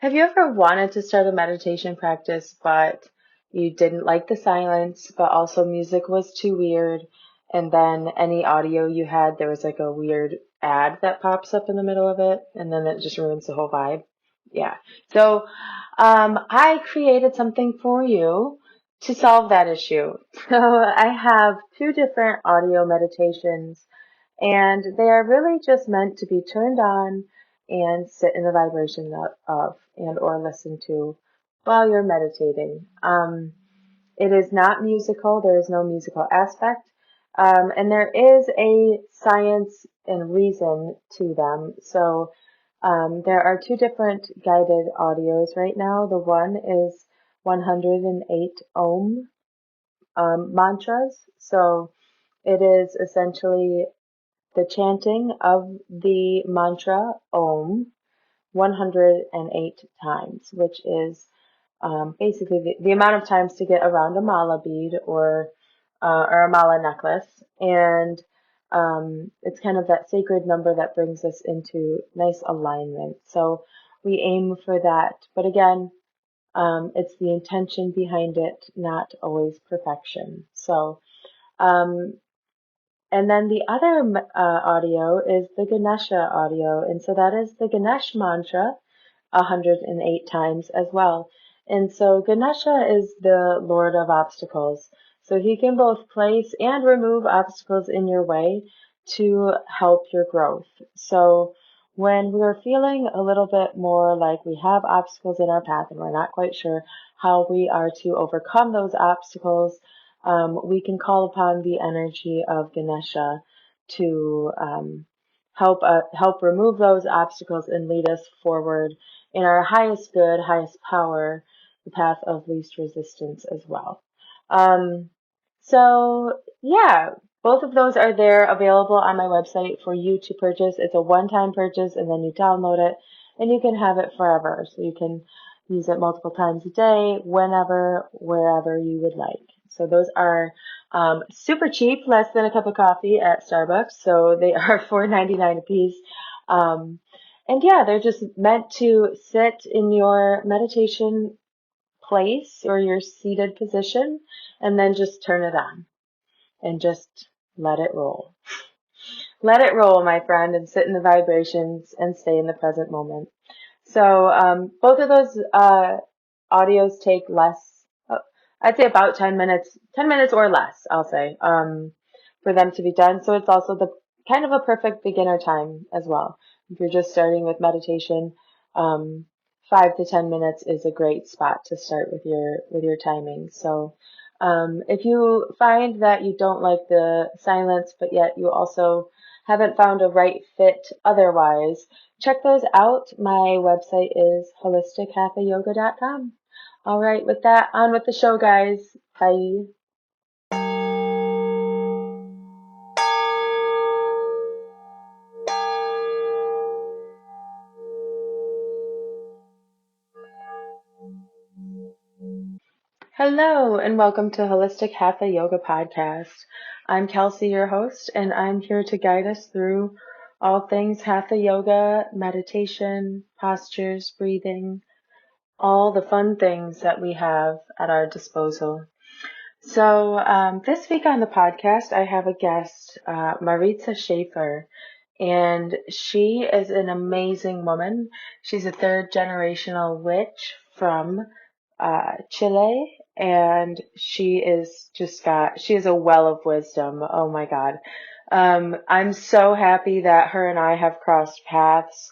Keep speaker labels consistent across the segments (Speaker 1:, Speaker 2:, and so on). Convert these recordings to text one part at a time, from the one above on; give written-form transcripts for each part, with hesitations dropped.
Speaker 1: Have you ever wanted to start a meditation practice, but you didn't like the silence, but also music was too weird, and then any audio you had, there was like a weird ad that pops up in the middle of it, and then it just ruins the whole vibe? Yeah. So, I created something for you to solve that issue. So I have two different audio meditations and they are really just meant to be turned on and sit in the vibration of and or listen to while you're meditating. It is not musical. There is no musical aspect. And there is a science and reason to them. So there are two different guided audios right now. The one is 108 ohm mantras. So it is essentially the chanting of the mantra Om 108 times, which is basically the amount of times to get around a mala bead or a mala necklace. And it's kind of that sacred number that brings us into nice alignment. So we aim for that. But again, it's the intention behind it, not always perfection. So um, and then the other audio is the Ganesha audio. And so that is the Ganesh mantra 108 times as well. And so Ganesha is the Lord of obstacles. So he can both place and remove obstacles in your way to help your growth. So when we're feeling a little bit more like we have obstacles in our path and we're not quite sure how we are to overcome those obstacles, we can call upon the energy of Ganesha to help remove those obstacles and lead us forward in our highest good, highest power, the path of least resistance as well. Um, so yeah, both of those are there available on my website for you to purchase. It's a one-time purchase and then you download it and you can have it forever. So you can use it multiple times a day, whenever, wherever you would like. So those are super cheap, less than a cup of coffee at Starbucks. So they are $4.99 a piece. Um, and yeah, they're just meant to sit in your meditation place or your seated position and then just turn it on and just let it roll. Let it roll, my friend, and sit in the vibrations and stay in the present moment. So both of those audios take less, I'd say about 10 minutes or less, I'll say, for them to be done. So it's also the kind of a perfect beginner time as well. If you're just starting with meditation, 5 to 10 minutes is a great spot to start with your timing. So if you find that you don't like the silence, but yet you also haven't found a right fit otherwise, check those out. My website is holistichathayoga.com. All right, with that, on with the show, guys. Bye. Hello, and welcome to Holistic Hatha Yoga Podcast. I'm Kelsey, your host, and I'm here to guide us through all things Hatha Yoga, meditation, postures, breathing, all the fun things that we have at our disposal. So this week on the podcast, I have a guest, Maritza Schafer, and she is an amazing woman. She's a third generational witch from Chile, and she is a well of wisdom. Oh my God. I'm so happy that her and I have crossed paths.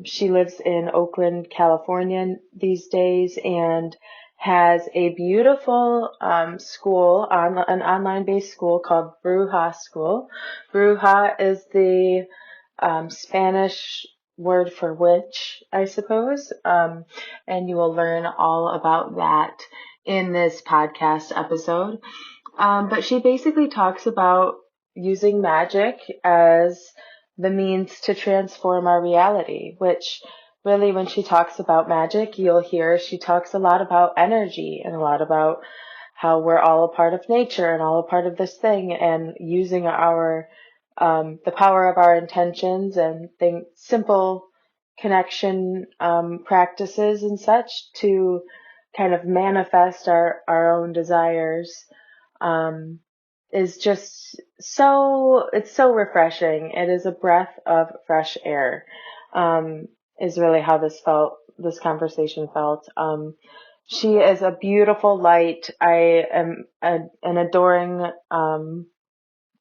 Speaker 1: She lives in Oakland, California these days and has a beautiful school, an online-based school called Bruja School. Bruja is the Spanish word for witch, I suppose, and you will learn all about that in this podcast episode. But she basically talks about using magic as the means to transform our reality, which really when she talks about magic, you'll hear she talks a lot about energy and a lot about how we're all a part of nature and all a part of this thing and using the power of our intentions and simple connection practices and such to kind of manifest our own desires um, is just it's so refreshing. It is a breath of fresh air, is really how this conversation felt. She is a beautiful light. I am an adoring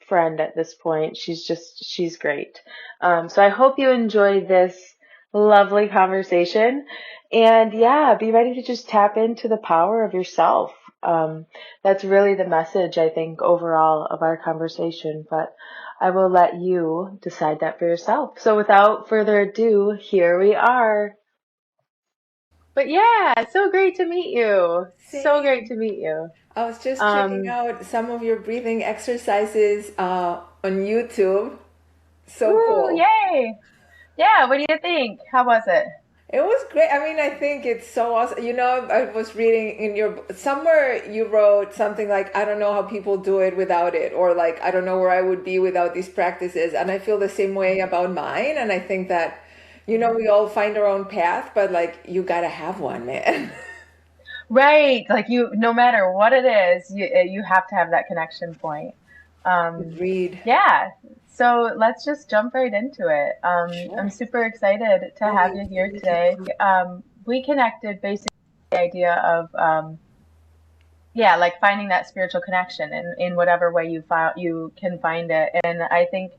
Speaker 1: friend at this point. She's great. So I hope you enjoyed this lovely conversation. And yeah, be ready to just tap into the power of yourself. That's really the message, I think, overall of our conversation. But I will let you decide that for yourself. So without further ado, here we are. But yeah, so great to meet you. So great
Speaker 2: Same.
Speaker 1: to meet you.
Speaker 2: I was just checking
Speaker 1: Um,
Speaker 2: out some of your breathing exercises on YouTube. So
Speaker 1: Woo,
Speaker 2: cool.
Speaker 1: yay! Yeah, what do you think? How was it?
Speaker 2: It was great. I mean, I think it's so awesome. You know, I was reading in your somewhere you wrote something like, I don't know how people do it without it, or like, I don't know where I would be without these practices. And I feel the same way about mine. And I think that, you know, we all find our own path, but like, you gotta have one, man.
Speaker 1: Right, like no matter what it is, you have to have that connection point.
Speaker 2: Agreed.
Speaker 1: Yeah, so let's just jump right into it. I'm
Speaker 2: Sure.
Speaker 1: super excited to
Speaker 2: Oh,
Speaker 1: have
Speaker 2: wait,
Speaker 1: you
Speaker 2: let
Speaker 1: here
Speaker 2: me just.
Speaker 1: today. We connected basically the idea of yeah, like finding that spiritual connection in whatever way you can find it. And I think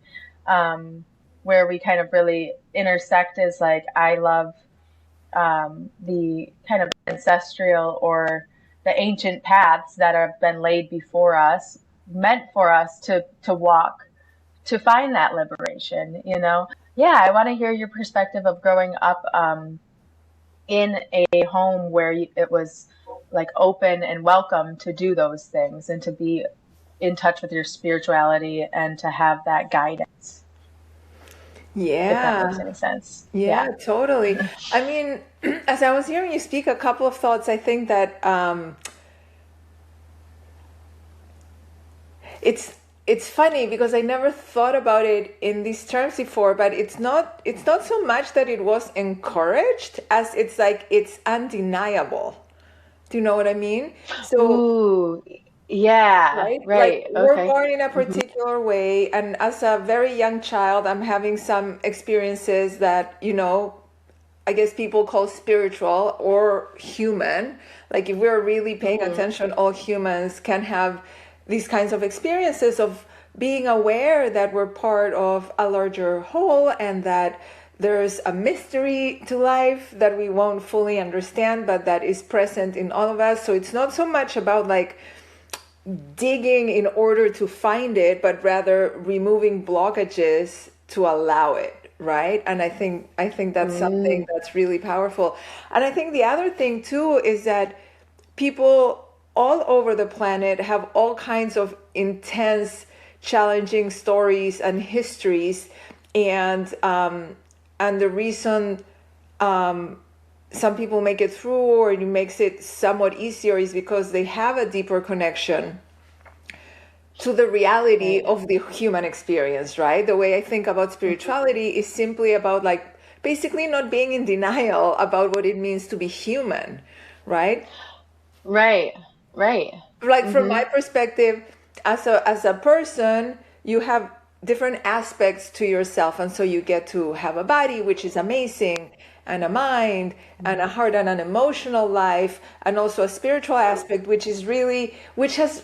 Speaker 1: um, where we kind of really intersect is like I love the kind of ancestral or the ancient paths that have been laid before us, meant for us to walk to find that liberation. Yeah, I want to hear your perspective of growing up in a home where it was like open and welcome to do those things and to be in touch with your spirituality and to have that guidance, if that makes
Speaker 2: Yeah.
Speaker 1: any sense.
Speaker 2: Yeah,
Speaker 1: Yeah.
Speaker 2: totally. I mean, as I was hearing you speak, a couple of thoughts. I think that it's it's funny because I never thought about it in these terms before, but it's not so much that it was encouraged as it's like it's undeniable. Do you know what I mean? So,
Speaker 1: Ooh, yeah,
Speaker 2: right? Like
Speaker 1: right.
Speaker 2: we're
Speaker 1: Okay.
Speaker 2: born in a
Speaker 1: Hmm.
Speaker 2: particular way, and as a very young child, I'm having some experiences that, I guess people call spiritual or human. Like if we're really paying
Speaker 1: Hmm.
Speaker 2: attention, all humans can have these kinds of experiences of being aware that we're part of a larger whole and that there's a mystery to life that we won't fully understand, but that is present in all of us. So it's not so much about like digging in order to find it, but rather removing blockages to allow it, right? And I think that's something
Speaker 1: Mm.
Speaker 2: that's really powerful. And I think the other thing too is that people all over the planet have all kinds of intense, challenging stories and histories, and the reason some people make it through or it makes it somewhat easier is because they have a deeper connection to the reality
Speaker 1: Right.
Speaker 2: of the human experience, right? The way I think about
Speaker 1: Mhm.
Speaker 2: spirituality is simply about like basically not being in denial about what it means to be human, right?
Speaker 1: Right. Right.
Speaker 2: Like from
Speaker 1: Hmm.
Speaker 2: my perspective, as a person, you have different aspects to yourself, and so you get to have a body, which is amazing, and a mind and a heart and an emotional life, and also a spiritual aspect, which has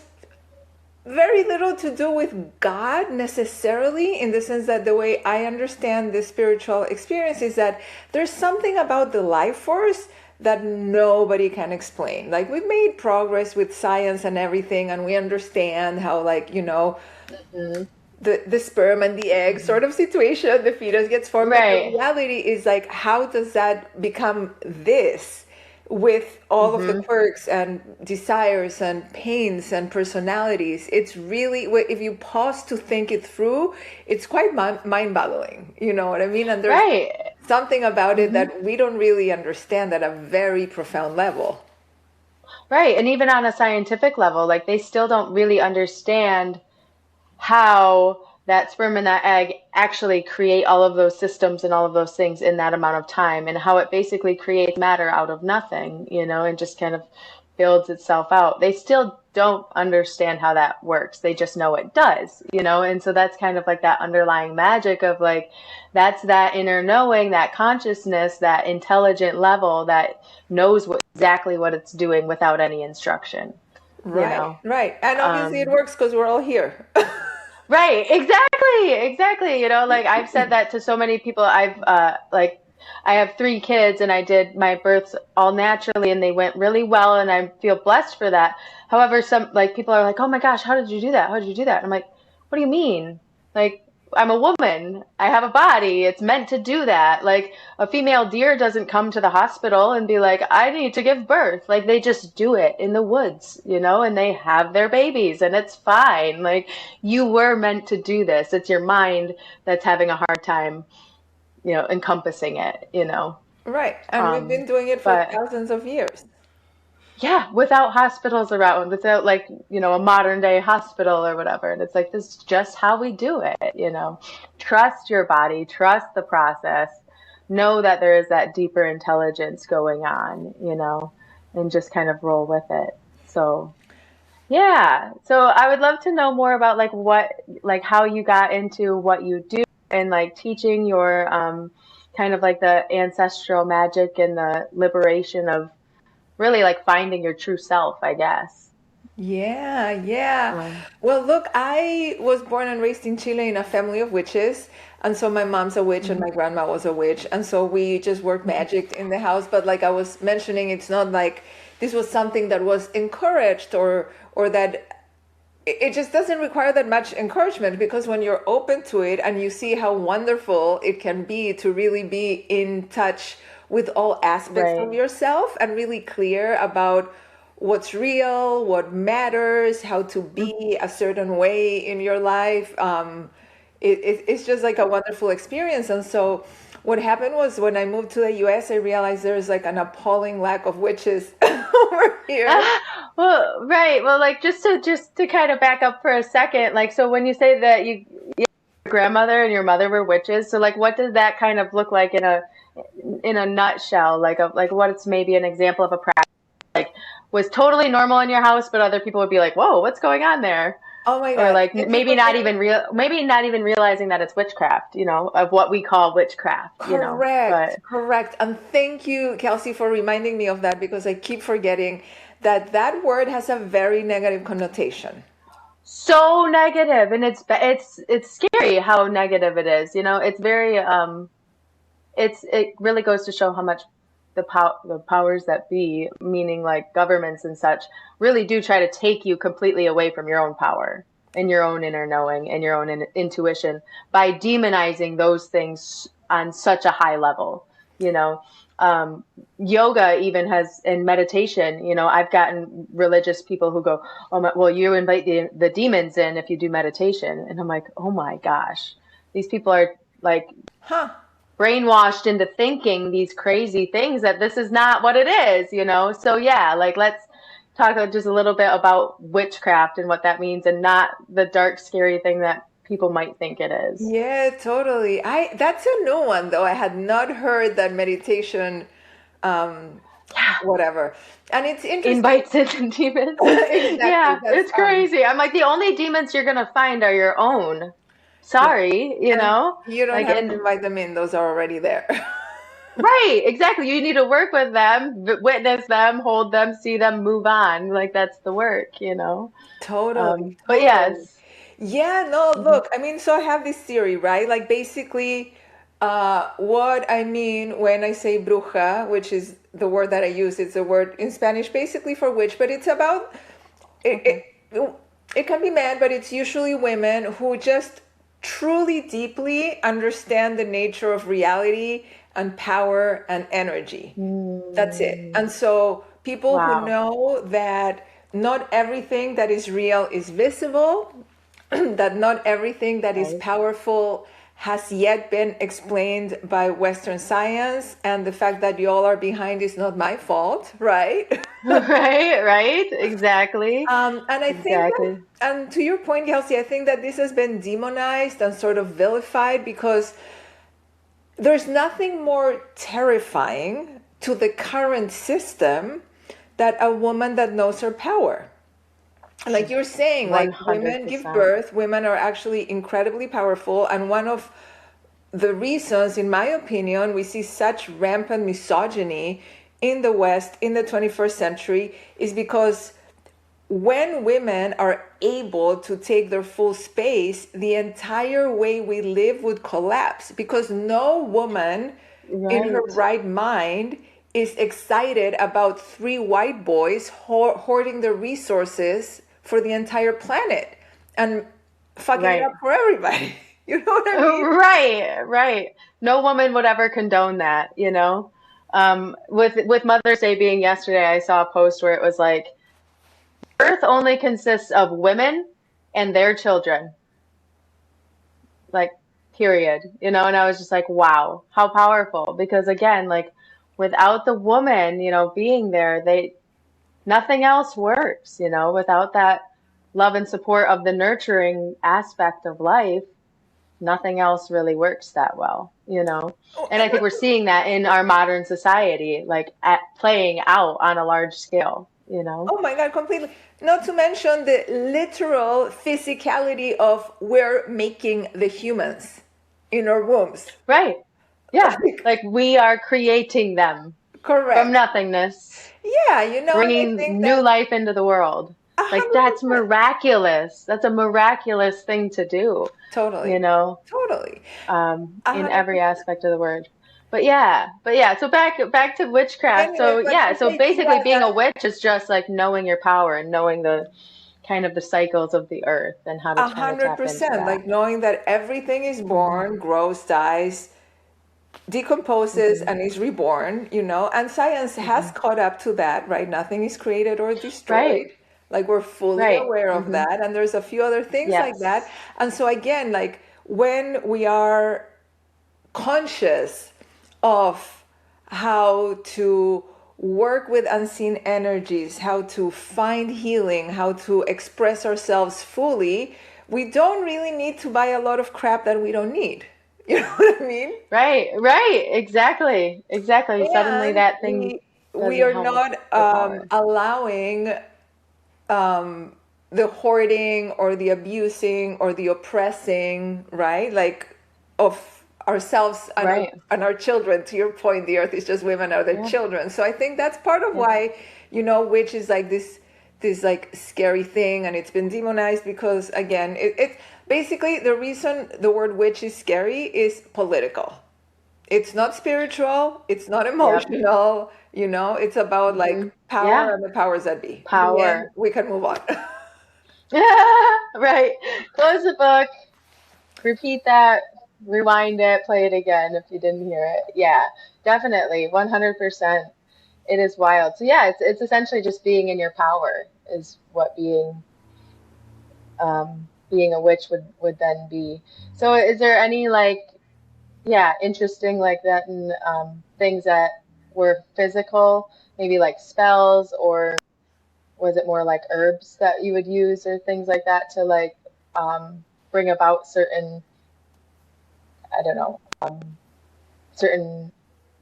Speaker 2: very little to do with God necessarily, in the sense that the way I understand the spiritual experience is that there's something about the life force that nobody can explain. Like we've made progress with science and everything, and we understand how, like,
Speaker 1: Hmm.
Speaker 2: the sperm and the egg
Speaker 1: Hmm.
Speaker 2: sort of situation, the fetus gets formed, but the
Speaker 1: Right.
Speaker 2: reality is like, how does that become this with all of the
Speaker 1: Hmm.
Speaker 2: quirks and desires and pains and personalities? It's really, if you pause to think it through, it's quite mind-boggling. You know what I mean? And there's
Speaker 1: Right.
Speaker 2: something about it
Speaker 1: Hmm.
Speaker 2: that we don't really understand at a very profound level.
Speaker 1: Right. And even on a scientific level, like they still don't really understand how. that sperm and that egg actually create all of those systems and all of those things in that amount of time, and how it basically creates matter out of nothing, and just kind of builds itself out. They still don't understand how that works. They just know it does, and so that's kind of like that underlying magic of like, that's that inner knowing, that consciousness, that intelligent level that knows exactly what it's doing without any instruction, you
Speaker 2: Right,
Speaker 1: know.
Speaker 2: right. And obviously it
Speaker 1: Um,
Speaker 2: works because we're all here.
Speaker 1: Right, exactly. Like I've said that to so many people. I have 3 kids, and I did my births all naturally, and they went really well, and I feel blessed for that. However, some like people are like, "Oh my gosh, how did you do that? How did you do that?" And I'm like, "What do you mean? Like, I'm a woman. I have a body. It's meant to do that. Like, a female deer doesn't come to the hospital and be like, I need to give birth. Like, they just do it in the woods, and they have their babies, and it's fine. Like, you were meant to do this. It's your mind that's having a hard time, encompassing it.
Speaker 2: Right. And we've
Speaker 1: Um,
Speaker 2: been doing it for
Speaker 1: but
Speaker 2: thousands of years.
Speaker 1: yeah, without hospitals around, without like, a modern day hospital or whatever. And it's like, this is just how we do it. Trust your body, trust the process, know that there is that deeper intelligence going on, and just kind of roll with it. So, yeah. So I would love to know more about like how you got into what you do and like teaching your, kind of like the ancestral magic and the liberation of really like finding your true self, I guess.
Speaker 2: Yeah, yeah.
Speaker 1: Um,
Speaker 2: Well, look, I was born and raised in Chile in a family of witches. And so my mom's a witch and
Speaker 1: mhm,
Speaker 2: my grandma was a witch. And so we just work
Speaker 1: mhm.
Speaker 2: magic in the house. But like I was mentioning, it's not like this was something that was encouraged or that it just doesn't require that much encouragement because when you're open to it and you see how wonderful it can be to really be in touch with all aspects of
Speaker 1: Right.
Speaker 2: yourself and really clear about what's real, what matters, how to
Speaker 1: Mhm.
Speaker 2: be a certain way in your life. It's just like a wonderful experience. And so, what happened was when I moved to the US, I realized there's like an appalling lack of witches over here.
Speaker 1: Well, right. Well, like just to kind of back up for a second, like so when you say that your grandmother and your mother were witches, so like what does that kind of look like in a nutshell? Like what's maybe an example of a practice like was totally normal in your house, but other people would be like, "Whoa, what's going on there?"
Speaker 2: Oh my
Speaker 1: Or
Speaker 2: God.
Speaker 1: like
Speaker 2: Thank you
Speaker 1: maybe
Speaker 2: for
Speaker 1: not
Speaker 2: bringing
Speaker 1: even maybe not even realizing that it's witchcraft, of what we call witchcraft.
Speaker 2: correct,
Speaker 1: But
Speaker 2: correct. And thank you, Kelsey, for reminding me of that because I keep forgetting that that word has a very negative connotation.
Speaker 1: so negative, and it's scary how negative it is. It's very it really goes to show how much the powers that be, meaning like governments and such, really do try to take you completely away from your own power and your own inner knowing and your own intuition by demonizing those things on such a high level. You know, um, Yoga even has in meditation. I've gotten religious people who go, "Oh my, well, you invite the demons in if you do meditation," and I'm like, "Oh my gosh, these people are like
Speaker 2: Huh.
Speaker 1: brainwashed into thinking these crazy things that this is not what it is. So yeah, like let's talk just a little bit about witchcraft and what that means and not the dark, scary thing that people might think it is.
Speaker 2: Yeah, totally. I That's a new one though. I had not heard that meditation, um,
Speaker 1: Yeah,
Speaker 2: whatever. And it's interesting.
Speaker 1: invites in demons.
Speaker 2: Exactly.
Speaker 1: Yeah, it's crazy. I'm like, the only demons you're gonna find are your own.
Speaker 2: Yeah.
Speaker 1: Sorry,
Speaker 2: And you don't
Speaker 1: like,
Speaker 2: have to
Speaker 1: and
Speaker 2: invite them in, those are already there.
Speaker 1: right, exactly. You need to work with them, witness them, hold them, see them, move on. Like that's the work.
Speaker 2: Totally,
Speaker 1: But
Speaker 2: totally.
Speaker 1: yes.
Speaker 2: Yeah, no,
Speaker 1: Hmm.
Speaker 2: look, I mean, so I have this theory, right? Like basically, what I mean when I say bruja, which is the word that I use, it's a word in Spanish basically for witch, but it's about
Speaker 1: Okay.
Speaker 2: it, it, it can be men, but it's usually women who just truly deeply understand the nature of reality and power and energy. That's it.
Speaker 1: Mm,
Speaker 2: And so people who
Speaker 1: wow.
Speaker 2: know that not everything that is real is visible, that not everything that is
Speaker 1: Right.
Speaker 2: powerful has yet been explained by Western science, and the fact that y'all are behind is not my fault, right?
Speaker 1: Right, exactly.
Speaker 2: And I think that,
Speaker 1: Exactly.
Speaker 2: and to your point, Kelsey, I think that this has been demonized and sort of vilified because there's nothing more terrifying to the current system that a woman that knows her power. Like you're saying, like women give
Speaker 1: 100%.
Speaker 2: birth, women are actually incredibly powerful. And one of the reasons, in my opinion, we see such rampant misogyny in the West in the 21st century is because when women are able to take their full space, the entire way we live would collapse because no woman in her
Speaker 1: Right.
Speaker 2: right mind is excited about three white boys hoarding the resources for the entire planet and fucking it
Speaker 1: Right.
Speaker 2: up for everybody. You know what I mean?
Speaker 1: Right, right. No woman would ever condone that, you know? With Mother's Day being yesterday, I saw a post where it was like, Earth only consists of women and their children, like, period. You know, and I was just like, wow, how powerful. Because again, like, without the woman, being there, nothing else works, without that love and support of the nurturing aspect of life, nothing else really works that well.
Speaker 2: Oh,
Speaker 1: And I
Speaker 2: and
Speaker 1: think we're seeing that in our modern society, like playing out on a large scale.
Speaker 2: oh my God, completely. Not to mention the literal physicality of we're making the humans in our wombs.
Speaker 1: Right. Yeah.
Speaker 2: Like,
Speaker 1: Like we are creating them from
Speaker 2: correct.
Speaker 1: nothingness,
Speaker 2: Yeah, and I
Speaker 1: bringing
Speaker 2: think
Speaker 1: new
Speaker 2: that
Speaker 1: life into the world.
Speaker 2: a
Speaker 1: Like
Speaker 2: hundred
Speaker 1: that's
Speaker 2: percent,
Speaker 1: miraculous. That's a miraculous thing to do, you
Speaker 2: totally,
Speaker 1: know,
Speaker 2: totally, a
Speaker 1: in
Speaker 2: hundred
Speaker 1: every
Speaker 2: percent.
Speaker 1: aspect of the word. But yeah. So back to witchcraft.
Speaker 2: Anyway,
Speaker 1: So
Speaker 2: but
Speaker 1: yeah. So basically,
Speaker 2: yeah,
Speaker 1: being a witch is just like knowing your power and knowing the kind of the cycles of the earth and how to
Speaker 2: a
Speaker 1: kind of
Speaker 2: hundred
Speaker 1: tap into
Speaker 2: percent.
Speaker 1: that.
Speaker 2: Like knowing that everything is
Speaker 1: Hmm.
Speaker 2: born, grows, dies, decomposes,
Speaker 1: Hmm.
Speaker 2: and is reborn, and science has
Speaker 1: Hmm.
Speaker 2: caught up to that, right? Nothing is created or
Speaker 1: Right.
Speaker 2: destroyed. Like we're fully
Speaker 1: Right.
Speaker 2: aware of
Speaker 1: Hmm.
Speaker 2: that, and there's a few other things like that.
Speaker 1: Yes.
Speaker 2: And so again, like when we are conscious of how to work with unseen energies, how to find healing, how to express ourselves fully, we don't really need to buy a lot of crap that we don't need. You know what I mean?
Speaker 1: Right. Right. Exactly. Exactly. Suddenly
Speaker 2: And
Speaker 1: that thing
Speaker 2: we
Speaker 1: doesn't
Speaker 2: are
Speaker 1: hold
Speaker 2: not
Speaker 1: the power.
Speaker 2: allowing um, the hoarding or the abusing or the oppressing, right? Like of ourselves
Speaker 1: Right.
Speaker 2: and our children. To your point, the earth is just women are their
Speaker 1: Yeah.
Speaker 2: children. So I think that's part of
Speaker 1: Yeah.
Speaker 2: why, witch is like this like scary thing, and it's been demonized because again, it basically the reason the word witch is scary is political. It's not spiritual, it's not
Speaker 1: Yep.
Speaker 2: emotional, it's about like
Speaker 1: Hmm.
Speaker 2: power
Speaker 1: Yeah.
Speaker 2: and the powers that be. The end,
Speaker 1: Power.
Speaker 2: we can move on.
Speaker 1: Right. Close the book. Repeat that. Rewind it. Play it again if you didn't hear it. Yeah. Definitely. 100%. It is wild. So yeah, it's essentially just being in your power is what being a witch would then be. So is there any like yeah, interesting like that and things that were physical, maybe like spells, or was it more like herbs that you would use or things like that to like bring about certain, I don't know, certain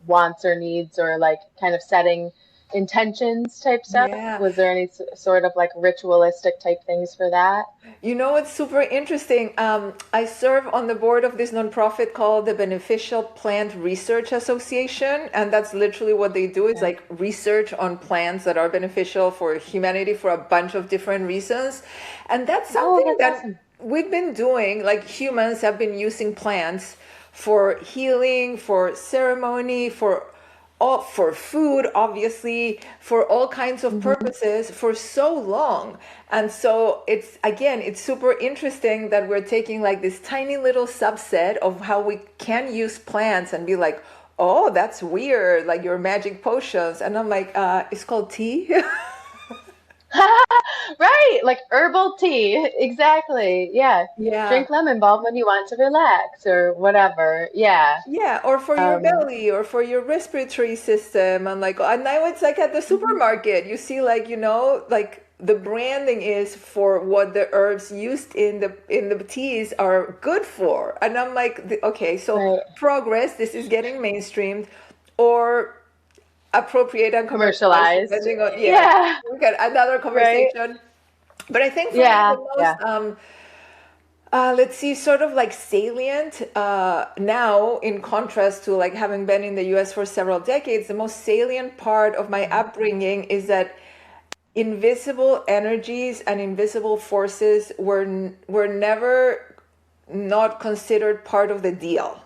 Speaker 1: wants or needs or like kind of setting intentions type stuff?
Speaker 2: Yeah.
Speaker 1: Was there any sort of like ritualistic type things for that?
Speaker 2: What's super interesting? I serve on the board of this nonprofit called the Beneficial Plant Research Association, and that's literally what they do is
Speaker 1: Okay.
Speaker 2: like research on plants that are beneficial for humanity for a bunch of different reasons. And that's
Speaker 1: Oh,
Speaker 2: something
Speaker 1: that's
Speaker 2: that
Speaker 1: awesome.
Speaker 2: we've been doing, like humans have been using plants for healing, for ceremony, for food, obviously, for all kinds of
Speaker 1: Hmm.
Speaker 2: purposes for so long. And so it's super interesting that we're taking like this tiny little subset of how we can use plants and be like, oh, that's weird, like your magic potions. And I'm like, it's called tea.
Speaker 1: Right, like herbal tea. Exactly. Yeah.
Speaker 2: Yeah.
Speaker 1: Drink lemon balm when you want to relax or whatever. Yeah.
Speaker 2: Yeah, or for your
Speaker 1: Um,
Speaker 2: belly or for your respiratory system. And like, and now it's like at the
Speaker 1: mhm.
Speaker 2: supermarket, you see like, like the branding is for what the herbs used in the teas are good for. And I'm like, okay, so
Speaker 1: Right.
Speaker 2: progress, this is getting mainstreamed, or appropriate and commercialized,
Speaker 1: Commercialized.
Speaker 2: depending on, yeah,
Speaker 1: Yeah.
Speaker 2: we got another
Speaker 1: Right.
Speaker 2: conversation. But I think for me,
Speaker 1: Yeah.
Speaker 2: the
Speaker 1: Yeah.
Speaker 2: most let's see, sort of like salient now, in contrast to like having been in the US for several decades, the most salient part of my upbringing is that invisible energies and invisible forces were never not considered part of the deal.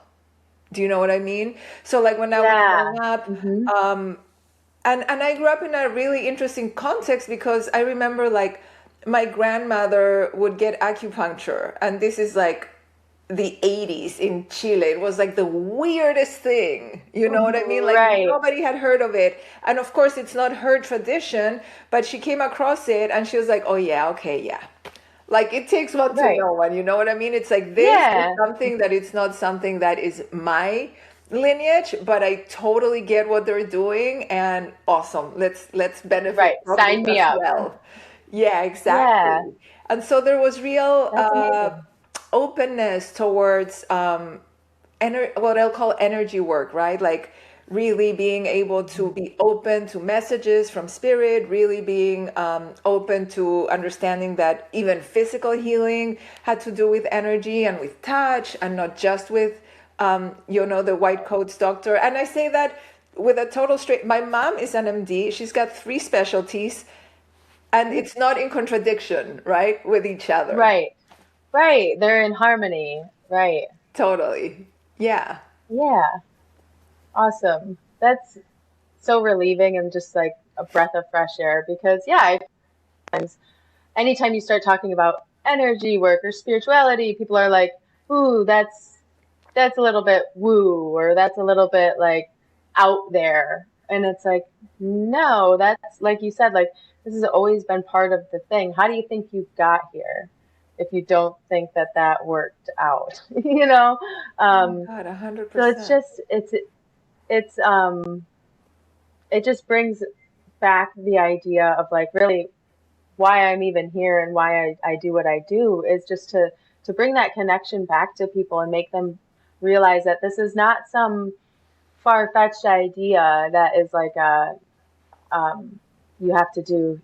Speaker 2: Do you know what I mean? So like when I was
Speaker 1: Yeah.
Speaker 2: growing up,
Speaker 1: Hmm.
Speaker 2: um, and I grew up in a really interesting context because I remember like my grandmother would get acupuncture, and this is like the 80s in Chile. It was like the weirdest thing. You know what I mean? Like
Speaker 1: Right.
Speaker 2: nobody had heard of it. And of course, it's not her tradition, but she came across it and she was like, oh, yeah, okay, yeah. Like it takes one to
Speaker 1: Right.
Speaker 2: know one, you know what I mean? It's like this is
Speaker 1: Yeah.
Speaker 2: something that it's not something that is my lineage, but I totally get what they're doing, and awesome. Let's benefit
Speaker 1: Right.
Speaker 2: from this
Speaker 1: Sign me
Speaker 2: as
Speaker 1: up.
Speaker 2: well. Yeah,
Speaker 1: Yeah.
Speaker 2: exactly. And so there was real
Speaker 1: That's amazing.
Speaker 2: openness towards what I'll call energy work, right? Like really being able to be open to messages from spirit, really being open to understanding that even physical healing had to do with energy and with touch, and not just with, the white coats doctor. And I say that with a total straight. My mom is an MD. She's got three specialties, and it's not in contradiction, right, with each other.
Speaker 1: Right. Right. They're in harmony. Right.
Speaker 2: Totally. Yeah.
Speaker 1: Yeah. Awesome. That's so relieving and just like a breath of fresh air because yeah, I find anytime you start talking about energy work or spirituality, people are like, "Ooh, that's a little bit woo," or "That's a little bit like out there." And it's like, "No, that's like you said, like this has always been part of the thing. How do you think you got here if you don't think that that worked out?" You know?
Speaker 2: Oh my
Speaker 1: Um,
Speaker 2: God,
Speaker 1: so it's
Speaker 2: 100%.
Speaker 1: just it's it just brings back the idea of like really why I'm even here and why I do what I do is just to bring that connection back to people and make them realize that this is not some far-fetched idea that is like a you have to do,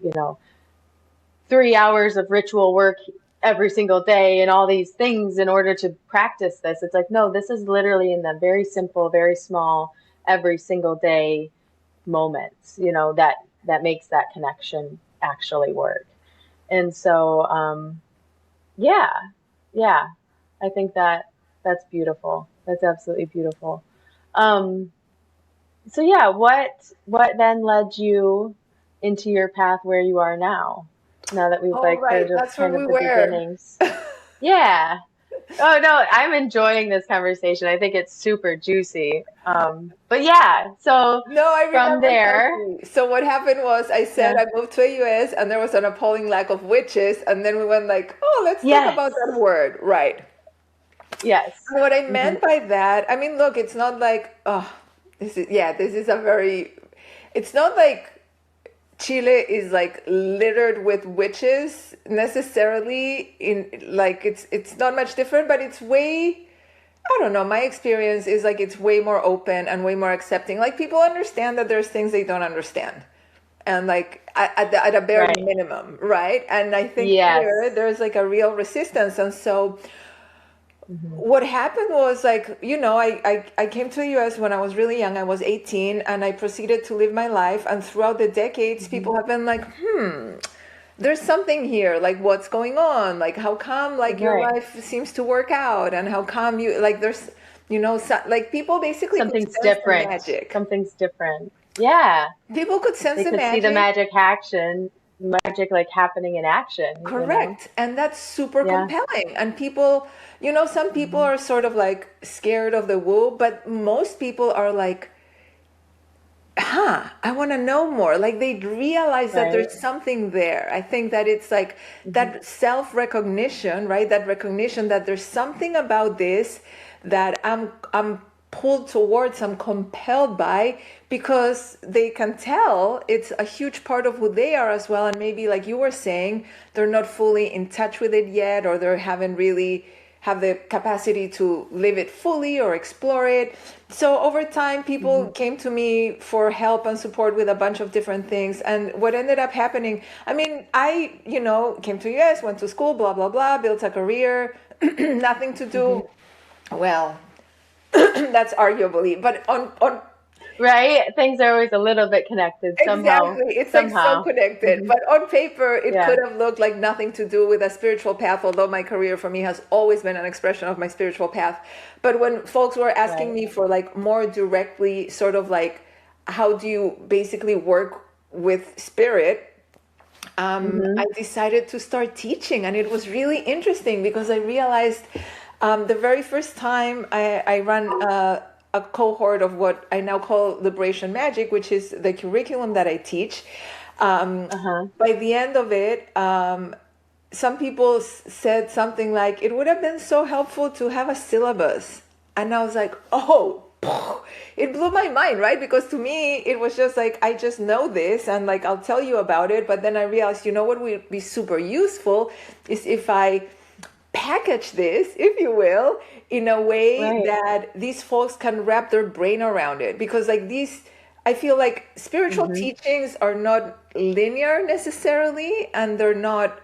Speaker 1: 3 hours of ritual work every single day and all these things in order to practice this. It's like, no, this is literally in the very simple, very small, every single day moments, that makes that connection actually work. And so, yeah, yeah, I think that that's beautiful. That's absolutely beautiful. Um, so yeah, what then led you into your path where you are now? Now that we've
Speaker 2: Oh,
Speaker 1: like
Speaker 2: right.
Speaker 1: heard of
Speaker 2: That's where
Speaker 1: kind
Speaker 2: we
Speaker 1: of the
Speaker 2: were.
Speaker 1: beginnings. Yeah. Oh no, I'm enjoying this conversation. I think it's super juicy. But yeah, so
Speaker 2: No, I
Speaker 1: from
Speaker 2: remember
Speaker 1: there,
Speaker 2: exactly. So what happened was I said
Speaker 1: yeah.
Speaker 2: I moved to the US and there was an appalling lack of witches. And then we went like, oh, let's talk about
Speaker 1: Yes.
Speaker 2: that word. Right.
Speaker 1: Yes.
Speaker 2: And what I
Speaker 1: Hmm.
Speaker 2: meant by that, I mean, look, it's not like, oh, this is a very, it's not like Chile is like littered with witches necessarily, in like it's not much different, but it's way, I don't know, my experience is like it's way more open and way more accepting. Like people understand that there's things they don't understand. And like at a bare
Speaker 1: Right.
Speaker 2: minimum, right? And I think here
Speaker 1: Yes.
Speaker 2: there's like a real resistance. And so
Speaker 1: Hmm.
Speaker 2: what happened was like, I came to the US when I was really young. I was 18 and I proceeded to live my life. And throughout the decades,
Speaker 1: Hmm.
Speaker 2: people have been like, there's something here. Like, what's going on? Like, how come like your
Speaker 1: Right.
Speaker 2: life seems to work out? And how come you like there's, like people basically could
Speaker 1: Something's
Speaker 2: sense the
Speaker 1: different.
Speaker 2: magic.
Speaker 1: Something's different. Yeah.
Speaker 2: People could sense
Speaker 1: They
Speaker 2: the
Speaker 1: could see the
Speaker 2: magic.
Speaker 1: magic like happening in action.
Speaker 2: Correct. And that's super
Speaker 1: Yeah.
Speaker 2: compelling. And people, some people
Speaker 1: Hmm.
Speaker 2: are sort of like scared of the woo, but most people are like, I want to know more. Like they realize that
Speaker 1: Right.
Speaker 2: there's something there. I think that it's like
Speaker 1: Hmm.
Speaker 2: that self-recognition, right? That recognition that there's something about this that I'm pulled towards, I'm compelled by, because they can tell it's a huge part of who they are as well. And maybe like you were saying, they're not fully in touch with it yet, or they haven't really have the capacity to live it fully or explore it. So over time,
Speaker 1: Hmm.
Speaker 2: people came to me for help and support with a bunch of different things. And what ended up happening, I mean, I, came to US, went to school, blah, blah, blah, built a career, nothing to
Speaker 1: Hmm.
Speaker 2: do. Well, that's arguably, but on
Speaker 1: Right? Things are always a little bit connected somehow.
Speaker 2: exactly. It's like so
Speaker 1: Somehow.
Speaker 2: connected.
Speaker 1: Hmm.
Speaker 2: But on paper, it
Speaker 1: Yeah.
Speaker 2: could have looked like nothing to do with a spiritual path, although my career for me has always been an expression of my spiritual path. But when folks were asking
Speaker 1: Right.
Speaker 2: me for like more directly, sort of like, how do you basically work with spirit? I
Speaker 1: Hmm.
Speaker 2: decided to start teaching, and it was really interesting because I realized the very first time I ran a cohort of what I now call Liberation Magic, which is the curriculum that I teach. Um,
Speaker 1: Uh-huh.
Speaker 2: by the end of it, some people said something like, it would have been so helpful to have a syllabus. And I was like, oh, it blew my mind, right? Because to me, it was just like, I just know this and like, I'll tell you about it. But then I realized, what would be super useful is if I package this, if you will, in a way
Speaker 1: Right.
Speaker 2: that these folks can wrap their brain around it. Because like these, I feel like spiritual
Speaker 1: Hmm.
Speaker 2: teachings are not linear necessarily, and they're not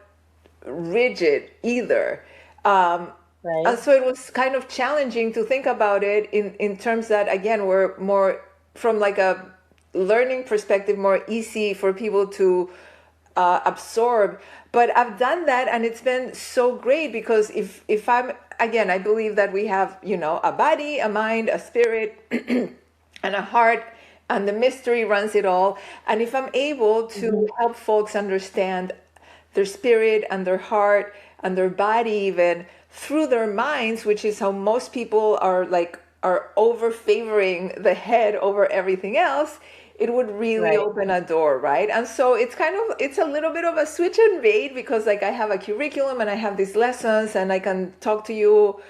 Speaker 2: rigid either. Um, and
Speaker 1: Right.
Speaker 2: so it was kind of challenging to think about it in terms that, again, were more from like a learning perspective, more easy for people to absorb. But I've done that, and it's been so great because if I'm, again, I believe that we have, a body, a mind, a spirit, and a heart, and the mystery runs it all. And if I'm able to
Speaker 1: Hmm.
Speaker 2: help folks understand their spirit and their heart and their body even through their minds, which is how most people are over favoring the head over everything else, it would really
Speaker 1: Right.
Speaker 2: open a door, right? And so it's a little bit of a switch and bait because like I have a curriculum and I have these lessons and I can talk to you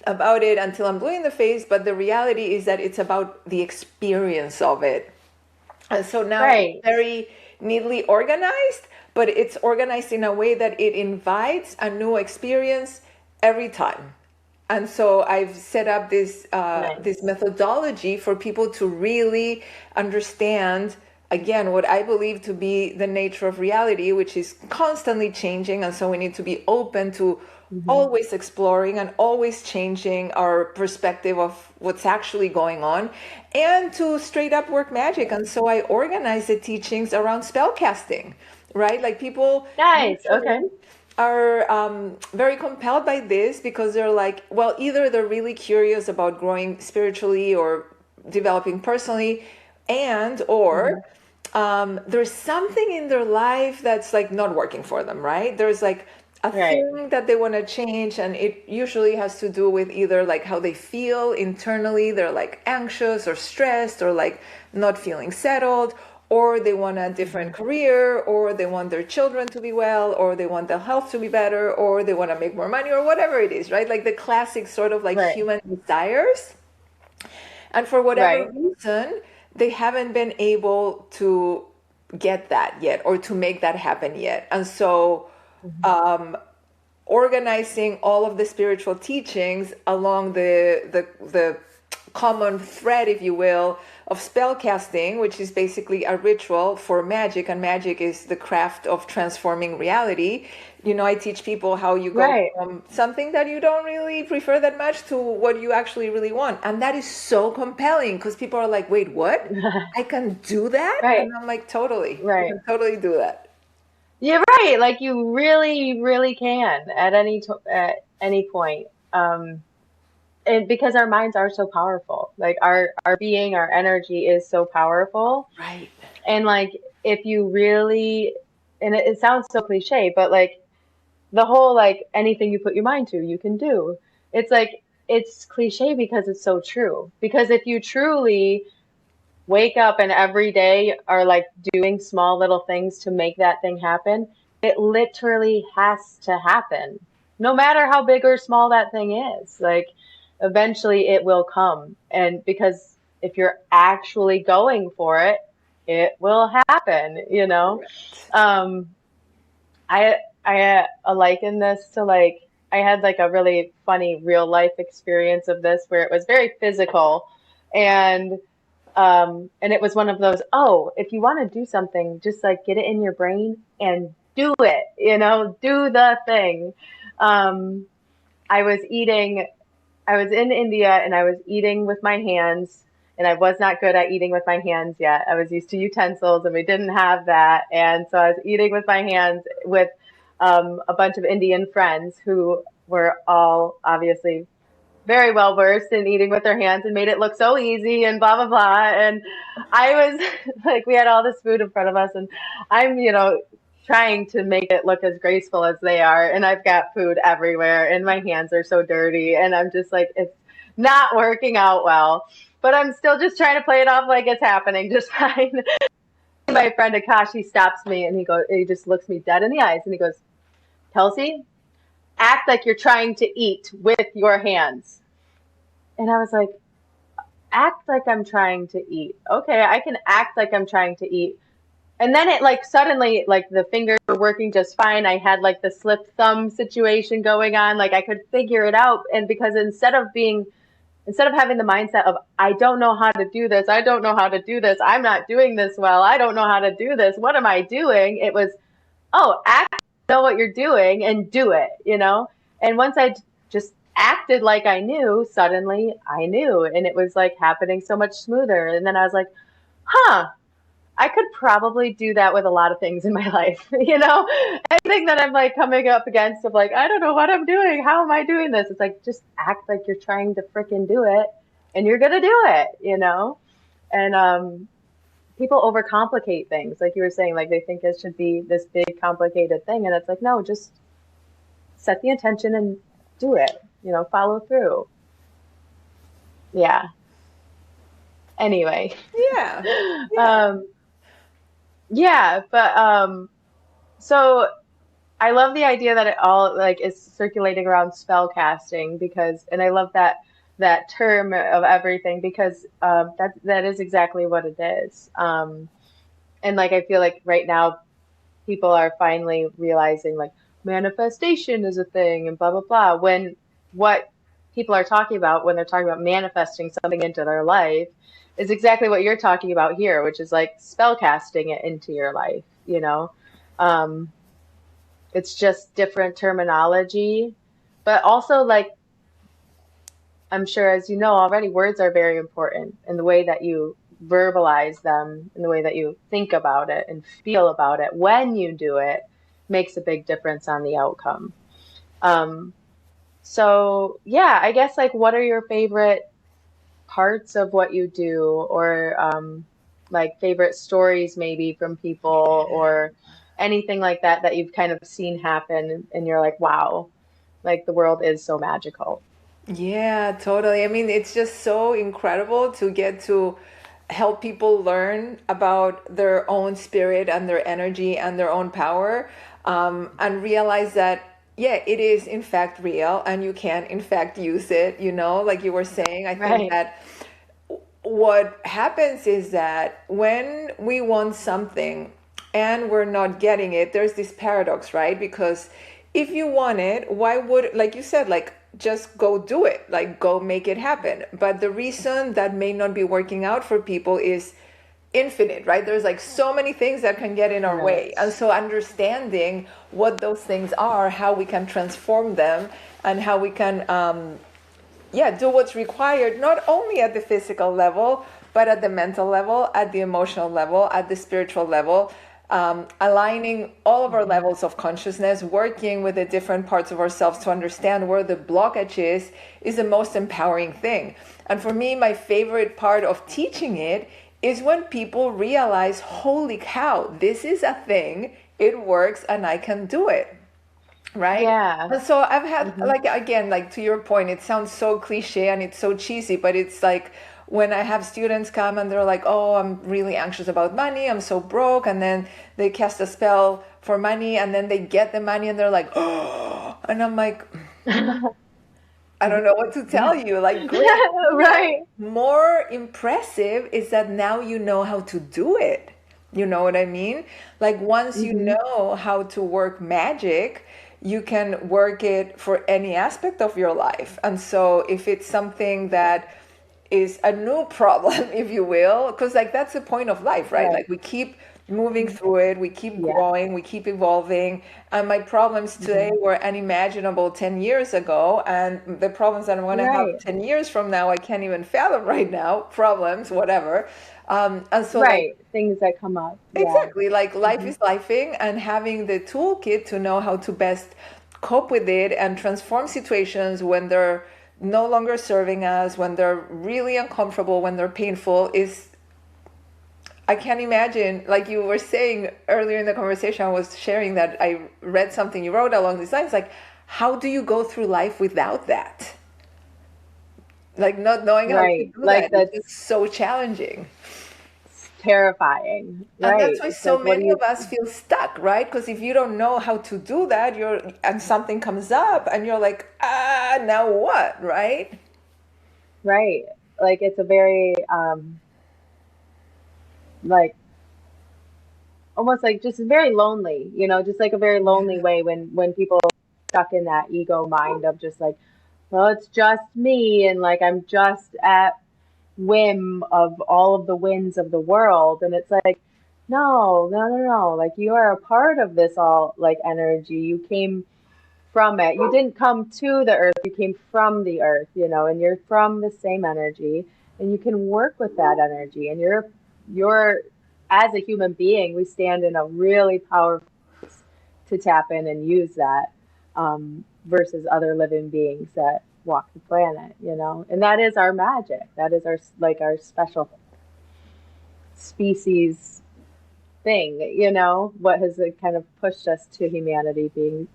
Speaker 2: about it until I'm blue in the face, but the reality is that it's about the experience of it. And so now it's
Speaker 1: Right.
Speaker 2: very neatly organized, but it's organized in a way that it invites a new experience every time. And so I've set up this
Speaker 1: Nice.
Speaker 2: methodology for people to really understand, again, what I believe to be the nature of reality, which is constantly changing. And so we need to be open to
Speaker 1: Hmm.
Speaker 2: always exploring and always changing our perspective of what's actually going on, and to straight up work magic. And so I organize the teachings around spell casting, right? Like people
Speaker 1: Nice.
Speaker 2: usually
Speaker 1: Okay.
Speaker 2: are very compelled by this because they're like, well, either they're really curious about growing spiritually or developing personally, and or
Speaker 1: Hmm.
Speaker 2: there's something in their life that's like not working for them, right? There's like a
Speaker 1: Right.
Speaker 2: thing that they want to change, and it usually has to do with either like how they feel internally, they're like anxious or stressed or like not feeling settled, or they want a
Speaker 1: Hmm.
Speaker 2: different career, or they want their children to be well, or they want their health to be better, or they want to make more money, or whatever it is, right? Like the classic sort of like
Speaker 1: Right.
Speaker 2: human desires. And for whatever
Speaker 1: Right.
Speaker 2: reason, they haven't been able to get that yet or to make that happen yet. And so
Speaker 1: Hmm.
Speaker 2: organizing all of the spiritual teachings along the common thread, if you will, of spell casting, which is basically a ritual for magic, and magic is the craft of transforming reality. I teach people how you go
Speaker 1: Right.
Speaker 2: from something that you don't really prefer that much to what you actually really want. And that is so compelling because people are like, wait, what? I can do that?
Speaker 1: Right.
Speaker 2: And I'm like, totally. You
Speaker 1: Right.
Speaker 2: can totally do that.
Speaker 1: You're right. Like you really, really can at at any point. And because our minds are so powerful, like our being, our energy is so powerful.
Speaker 2: Right.
Speaker 1: And like if you really, and it sounds so cliche, but like the whole like anything you put your mind to, you can do. It's like it's cliche because it's so true. Because if you truly wake up and every day are like doing small little things to make that thing happen, it literally has to happen. No matter how big or small that thing is. Like eventually it will come. And because if you're actually going for it, it will happen, you know?
Speaker 2: Correct.
Speaker 1: Um, I liken this to like I had like a really funny real life experience of this where it was very physical and and it was one of those, oh, if you want to do something, just like get it in your brain and do it, you know, do the thing. Um, I was eating I was in India and I was eating with my hands, and I was not good at eating with my hands yet. I was used to utensils and we didn't have that. And so I was eating with my hands with a bunch of Indian friends who were all obviously very well versed in eating with their hands and made it look so easy and blah, blah, blah. And I was like, we had all this food in front of us, and I'm, you know, trying to make it look as graceful as they are. And I've got food everywhere, and my hands are so dirty. And I'm just like, it's not working out well. But I'm still just trying to play it off like it's happening just fine. My friend Akashi stops me and he just looks me dead in the eyes and he goes, Kelsey, act like you're trying to eat with your hands. And I was like, act like I'm trying to eat. Okay, I can act like I'm trying to eat. And then it like suddenly like the fingers were working just fine. I had like the slip thumb situation going on. Like I could figure it out. And because instead of having the mindset of I don't know how to do this, I don't know how to do this, I'm not doing this well, I don't know how to do this, what am I doing? It was, oh, act know what you're doing and do it, you know? And once I just acted like I knew, suddenly I knew. And it was like happening so much smoother. And then I was like, huh, I could probably do that with a lot of things in my life, you know? Anything that I'm like coming up against of like, I don't know what I'm doing. How am I doing this? It's like, just act like you're trying to freaking do it and you're going to do it, you know? And people overcomplicate things. Like you were saying, like they think it should be this big complicated thing. And it's like, no, just set the intention and do it, you know, follow through. Yeah. Anyway.
Speaker 2: Yeah. Yeah.
Speaker 1: um, yeah, but so I love the idea that it all like is circulating around spell casting because, and I love that term of everything because that is exactly what it is. And like I feel like right now people are finally realizing like manifestation is a thing and blah blah blah. When what people are talking about when they're talking about manifesting something into their life is exactly what you're talking about here, which is like spell casting it into your life, you know. Um, it's just different terminology, but also like I'm sure as you know already, words are very important in the way that you verbalize them, in the way that you think about it and feel about it when you do it makes a big difference on the outcome. Um, so yeah, I guess like what are your favorite parts of what you do or like favorite stories maybe from people or anything like that that you've kind of seen happen and you're like, wow, like the world is so magical.
Speaker 2: Yeah, totally. I mean, it's just so incredible to get to help people learn about their own spirit and their energy and their own power, and realize that, yeah, it is in fact real and you can, in fact, use it. Like you were saying, I think
Speaker 1: Right.
Speaker 2: that what happens is that when we want something and we're not getting it, there's this paradox, right? Because if you want it, why would, like you said, like just go do it, like go make it happen. But the reason that may not be working out for people is infinite, right? There's like so many things that can get in our way. And
Speaker 1: Right.
Speaker 2: so understanding what those things are, how we can transform them, and how we can yeah, do what's required, not only at the physical level, but at the mental level, at the emotional level, at the spiritual level, aligning all of our levels of consciousness, working with the different parts of ourselves to understand where the blockage is the most empowering thing. And for me, my favorite part of teaching it is when people realize, holy cow, this is a thing, it works, and I can do it. Right.
Speaker 1: Yeah.
Speaker 2: And so I've had,
Speaker 1: Hmm.
Speaker 2: like, again, like to your point, it sounds so cliche and it's so cheesy, but it's like when I have students come and they're like, oh, I'm really anxious about money, I'm so broke, and then they cast a spell for money and then they get the money and they're like, oh, and I'm like, I don't know what to tell you. Like, great.
Speaker 1: Right.
Speaker 2: More impressive is that now you know how to do it. You know what I mean? Like, once you
Speaker 1: Hmm.
Speaker 2: know how to work magic, you can work it for any aspect of your life. And so, if it's something that is a new problem, if you will, because like that's the point of life, right?
Speaker 1: Right.
Speaker 2: Like we keep moving through it, we keep
Speaker 1: Yeah.
Speaker 2: growing, we keep evolving. And my problems today
Speaker 1: Hmm.
Speaker 2: were unimaginable 10 years ago. And the problems that I'm going to have
Speaker 1: Right.
Speaker 2: 10 years from now, I can't even fathom right now, problems, whatever. And so, like,
Speaker 1: Right. Things that come up. Yeah.
Speaker 2: exactly, like life
Speaker 1: Hmm.
Speaker 2: is lifing, and having the toolkit to know how to best cope with it and transform situations when they're no longer serving us, when they're really uncomfortable, when they're painful is, I can't imagine, like you were saying earlier in the conversation, I was sharing that I read something you wrote along these lines, like, how do you go through life without that? Like, not knowing how to
Speaker 1: Right.
Speaker 2: do
Speaker 1: Like
Speaker 2: that is
Speaker 1: that's
Speaker 2: just so challenging.
Speaker 1: terrifying.
Speaker 2: And
Speaker 1: Right.
Speaker 2: that's why
Speaker 1: It's
Speaker 2: so
Speaker 1: like, what do
Speaker 2: many
Speaker 1: you,
Speaker 2: of us feel stuck, right? Because if you don't know how to do that, and something comes up and you're like, ah, now what, right?
Speaker 1: right. Like it's a very, like almost like just very lonely, just like a very lonely
Speaker 2: Yeah.
Speaker 1: way when people are stuck in that ego mind of just like, well, it's just me and like I'm just at whim of all of the winds of the world. And it's like, no, no, no, no. Like you are a part of this all like energy. You came from it. You didn't come to the earth, you came from the earth, and you're from the same energy and you can work with that energy. And you're as a human being, we stand in a really powerful to tap in and use that, versus other living beings that walk the planet. And that is our magic. That is our like our special species thing. What has kind of pushed us to humanity being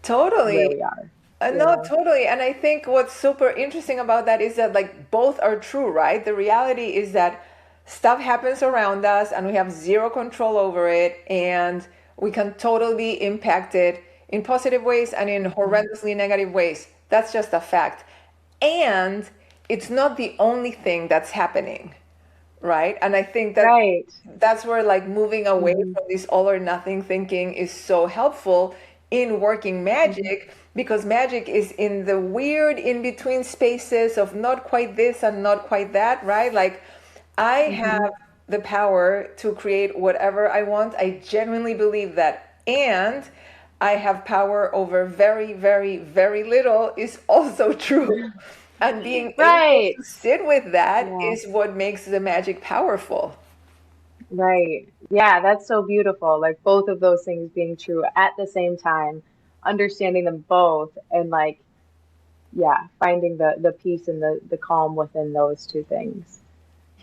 Speaker 1: where
Speaker 2: Totally.
Speaker 1: we are. You
Speaker 2: No,
Speaker 1: know.
Speaker 2: totally. And I think what's super interesting about that is that, like, both are true, right? The reality is that stuff happens around us and we have zero control over it, and we can totally impact it in positive ways and in
Speaker 1: Mhm.
Speaker 2: horrendously negative ways. That's just a fact. And it's not the only thing that's happening, right? And I think that
Speaker 1: Right.
Speaker 2: that's where, like, moving away
Speaker 1: Hmm.
Speaker 2: from this all or nothing thinking is so helpful in working
Speaker 1: Hmm.
Speaker 2: magic, because magic is in the weird in between spaces of not quite this and not quite that, right? Like, I
Speaker 1: Hmm.
Speaker 2: have the power to create whatever I want. I genuinely believe that. And I have power over very, very, very little is also true. And being able
Speaker 1: Right.
Speaker 2: to sit with that
Speaker 1: Yeah.
Speaker 2: is what makes the magic powerful.
Speaker 1: Right. Yeah, that's so beautiful. Like both of those things being true at the same time, understanding them both and like, yeah, finding the peace and the calm within those two things.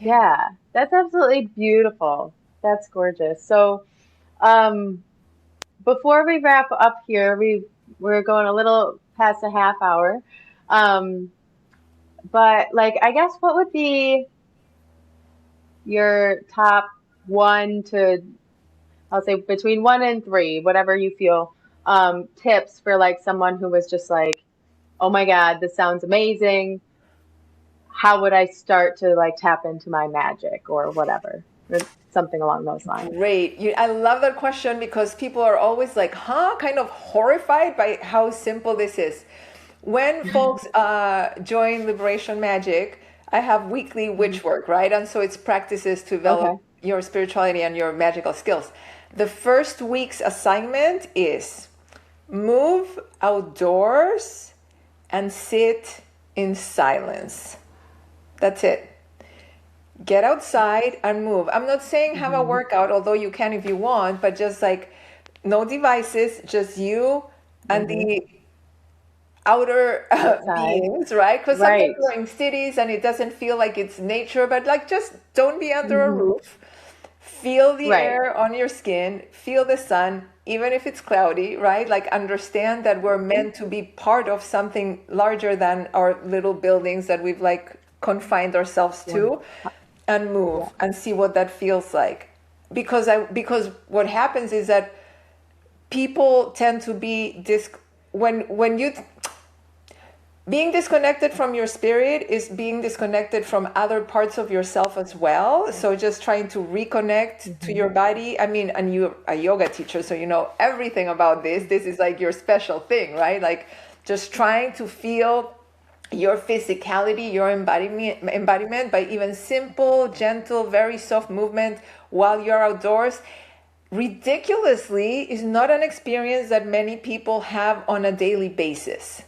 Speaker 2: Yeah.
Speaker 1: Yeah, that's absolutely beautiful. That's gorgeous. So, um, before we wrap up here, we're going a little past a half hour. Um, but like, I guess what would be your top one to, I'll say between one and three, whatever you feel, tips for like someone who was just like, oh my God, this sounds amazing. How would I start to like tap into my magic or whatever, or something along those lines?
Speaker 2: Great. I love that question because people are always like, huh, kind of horrified by how simple this is. When folks join Liberation Magic, I have weekly
Speaker 1: Mhm.
Speaker 2: witch work, right? And so it's practices to develop
Speaker 1: Okay.
Speaker 2: your spirituality and your magical skills. The first week's assignment is move outdoors and sit in silence. That's it. Get outside and move. I'm not saying have a
Speaker 1: Hmm.
Speaker 2: workout, although you can if you want, but just like no devices, just you and
Speaker 1: Hmm.
Speaker 2: the outer
Speaker 1: Outside.
Speaker 2: beings, right? Because sometimes
Speaker 1: Right.
Speaker 2: we're in cities and it doesn't feel like it's nature, but like just don't be under a
Speaker 1: Hmm.
Speaker 2: roof. Feel the
Speaker 1: Right.
Speaker 2: air on your skin, feel the sun, even if it's cloudy, right? Like understand that we're
Speaker 1: Hmm.
Speaker 2: meant to be part of something larger than our little buildings that we've like confined ourselves to, and move and see what that feels like. Because what happens is that people tend to be when you being disconnected from your spirit is being disconnected from other parts of yourself as well. So just trying to reconnect to your body. I mean, and you're a yoga teacher, so you know everything about this. This is like your special thing, right? Like just trying to feel your physicality, your embodiment by even simple, gentle, very soft movement while you're outdoors. Ridiculously is not an experience that many people have on a daily basis.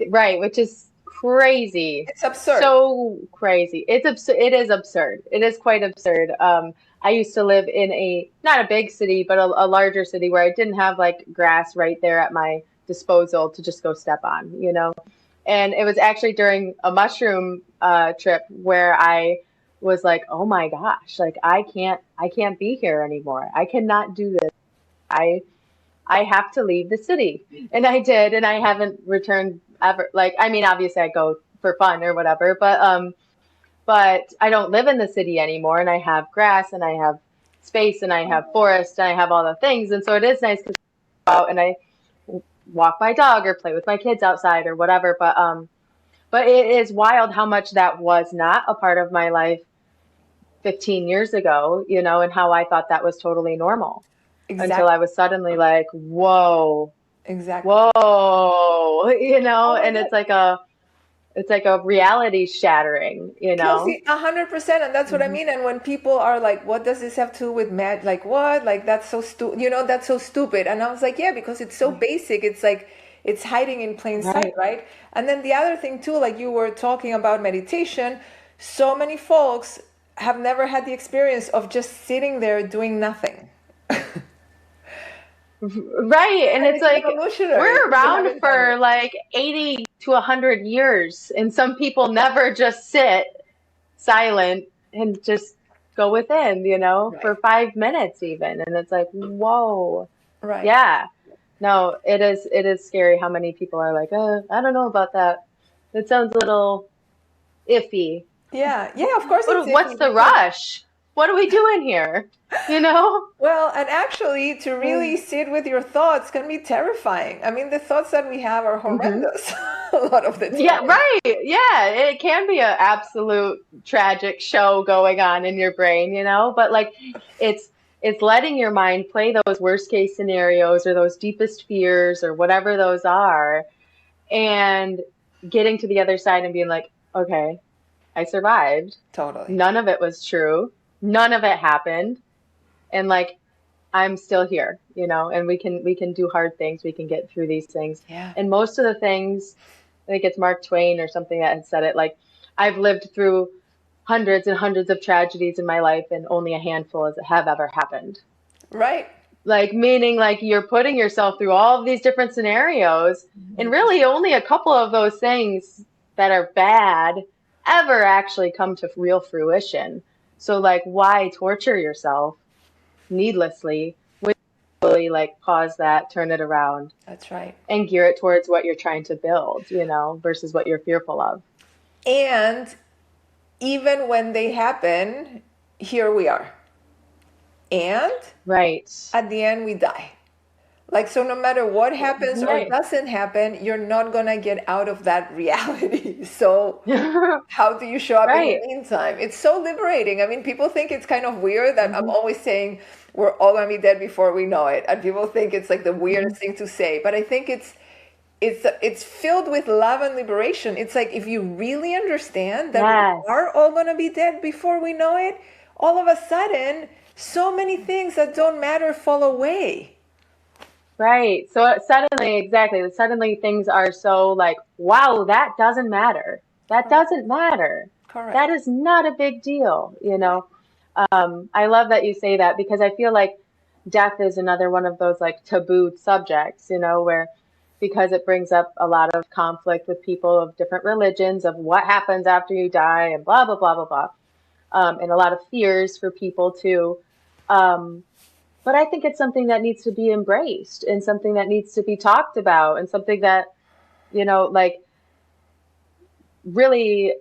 Speaker 1: Right, which is crazy.
Speaker 2: It's absurd.
Speaker 1: So crazy. It's absurd. It is absurd. It is quite absurd. I used to live in not a big city, but a larger city where I didn't have like grass right there at my disposal to just go step on, you know? And it was actually during a mushroom trip where I was like, oh my gosh, like I can't be here anymore. I cannot do this. I have to leave the city. And I did, and I haven't returned ever. Like, I mean, obviously I go for fun or whatever, but I don't live in the city anymore, and I have grass and I have space and I have forest and I have all the things. And so it is nice to go out and I walk my dog or play with my kids outside or whatever. But it is wild how much that was not a part of my life 15 years ago, you know, and how I thought that was totally normal.
Speaker 2: Exactly.
Speaker 1: Until I was suddenly like, whoa,
Speaker 2: Exactly.
Speaker 1: whoa, you know,
Speaker 2: Oh my
Speaker 1: and
Speaker 2: God.
Speaker 1: it's like a reality shattering, you know?
Speaker 2: Kelsey, 100%, and that's what I
Speaker 1: Mhm.
Speaker 2: mean. And when people are like, "What does this have to do with magic?" Like, what? Like that's so stupid. You know, that's so stupid. And I was like, "Yeah, because it's so basic. It's like it's hiding in plain sight,
Speaker 1: Right.
Speaker 2: right?" And then the other thing too, like you were talking about meditation, so many folks have never had the experience of just sitting there doing nothing.
Speaker 1: Right. And
Speaker 2: And
Speaker 1: it's
Speaker 2: it's
Speaker 1: like
Speaker 2: evolutionary.
Speaker 1: we're
Speaker 2: We
Speaker 1: around
Speaker 2: haven't done
Speaker 1: for
Speaker 2: it.
Speaker 1: like 80 to 100 years, and some people never just sit silent and just go within, you know, for
Speaker 2: Right.
Speaker 1: 5 minutes even. And it's like, whoa.
Speaker 2: Right.
Speaker 1: Yeah. No, it is scary how many people are like, I don't know about that. It sounds a little iffy.
Speaker 2: Yeah. Yeah, of course it's
Speaker 1: What's
Speaker 2: iffy
Speaker 1: the
Speaker 2: because
Speaker 1: rush? What are we doing here? You know?
Speaker 2: well, and actually, to really sit with your thoughts can be terrifying. I mean, the thoughts that we have are
Speaker 1: Hmm.
Speaker 2: horrendous a lot of the
Speaker 1: Yeah,
Speaker 2: time.
Speaker 1: right. Yeah, it can be an absolute tragic show going on in your brain, you know? But like it's it's letting your mind play those worst case scenarios or those deepest fears or whatever those are, and getting to the other side and being like, okay, I survived.
Speaker 2: Totally.
Speaker 1: None of it was true. None of it happened. And like I'm still here, you know, and we can do hard things. We can get through these things.
Speaker 2: Yeah.
Speaker 1: And most of the things, I think it's Mark Twain or something that had said it, like I've lived through hundreds and hundreds of tragedies in my life and only a handful have ever happened.
Speaker 2: Right.
Speaker 1: Like meaning like you're putting yourself through all of these different scenarios and really only a couple of those things that are bad ever actually come to real fruition. So like why torture yourself needlessly when you really like pause that, turn it around
Speaker 2: That's right.
Speaker 1: and gear it towards what you're trying to build, you know, versus what you're fearful of.
Speaker 2: And even when they happen, here we are. And
Speaker 1: Right.
Speaker 2: at the end, we die. Like, so no matter what happens or
Speaker 1: Right.
Speaker 2: doesn't happen, you're not going to get out of that reality. So, how do you show up in the
Speaker 1: Right.
Speaker 2: meantime? It's so liberating. I mean, people think it's kind of weird that I'm always saying we're all going to be dead before we know it. And people think it's like the
Speaker 1: Hmm.
Speaker 2: weirdest thing to say. But I think it's filled with love and liberation. It's like if you really understand that we
Speaker 1: Yes.
Speaker 2: are all going to be dead before we know it, all of a sudden, so many things that don't matter fall away.
Speaker 1: Right. So suddenly, exactly. Suddenly things are so like, wow, that doesn't matter. That
Speaker 2: Correct.
Speaker 1: doesn't matter.
Speaker 2: Correct.
Speaker 1: That is not a big deal, you know. I love that you say that because I feel like death is another one of those like taboo subjects, you know, where because it brings up a lot of conflict with people of different religions of what happens after you die and blah blah blah blah blah, and a lot of fears for people too. Um, but I think it's something that needs to be embraced and something that needs to be talked about and something that, you know, like really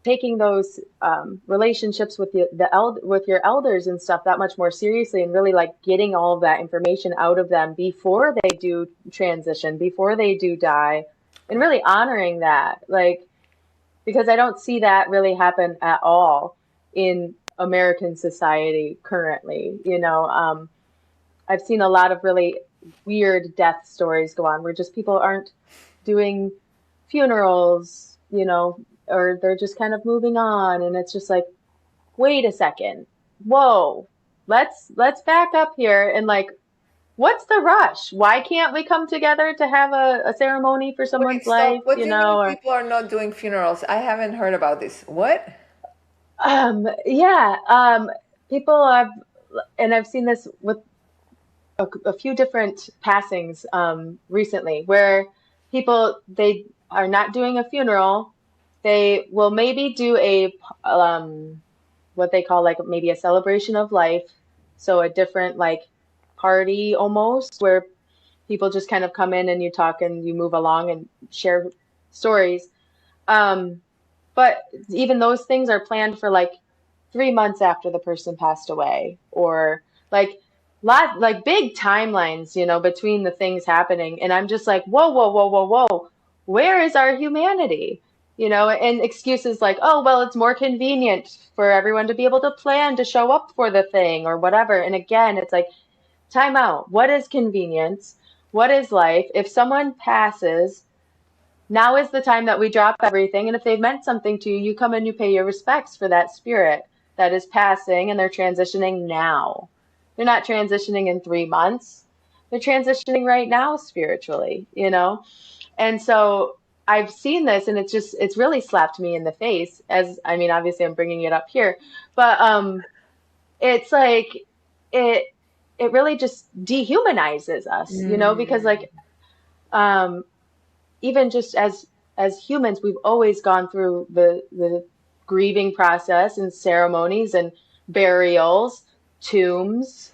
Speaker 1: taking those relationships with with your elders and stuff that much more seriously, and really like getting all of that information out of them before they do transition, before they do die, and really honoring that, like, because I don't see that really happen at all in American society currently. I've seen a lot of really weird death stories go on where just people aren't doing funerals, or they're just kind of moving on, and it's just like, wait a second, whoa, let's back up here, and like, what's the rush? Why can't we come together to have a ceremony for
Speaker 2: Wait,
Speaker 1: someone's
Speaker 2: stop.
Speaker 1: life,
Speaker 2: What do you mean
Speaker 1: or
Speaker 2: people are not doing funerals? I haven't heard about this. What?
Speaker 1: yeah, people have, and I've seen this with a few different passings recently, where people, they are not doing a funeral. They will maybe do a what they call like maybe a celebration of life, so a different like party almost, where people just kind of come in and you talk and you move along and share stories. Um, but even those things are planned for like 3 months after the person passed away, or like like big timelines, between the things happening. And I'm just like, whoa, whoa, whoa, whoa, whoa. Where is our humanity? And excuses like, oh, well, it's more convenient for everyone to be able to plan to show up for the thing or whatever. And again, it's like, time out. What is convenience? What is life? If someone passes, now is the time that we drop everything. And if they've meant something to you, you come and you pay your respects for that spirit that is passing, and they're transitioning now. They're not transitioning in 3 months. They're transitioning right now spiritually. And so I've seen this, and it's really slapped me in the face, as, I mean, obviously I'm bringing it up here, but it's like, it, it really just dehumanizes us, because like, um, even just as humans, we've always gone through the grieving process and ceremonies and burials, tombs,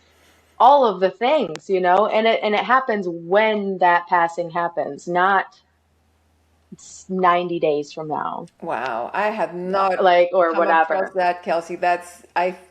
Speaker 1: all of the things, and it happens when that passing happens, not 90 days from now,
Speaker 2: Wow, I had not
Speaker 1: like, or
Speaker 2: come across
Speaker 1: whatever.
Speaker 2: that, Kelsey.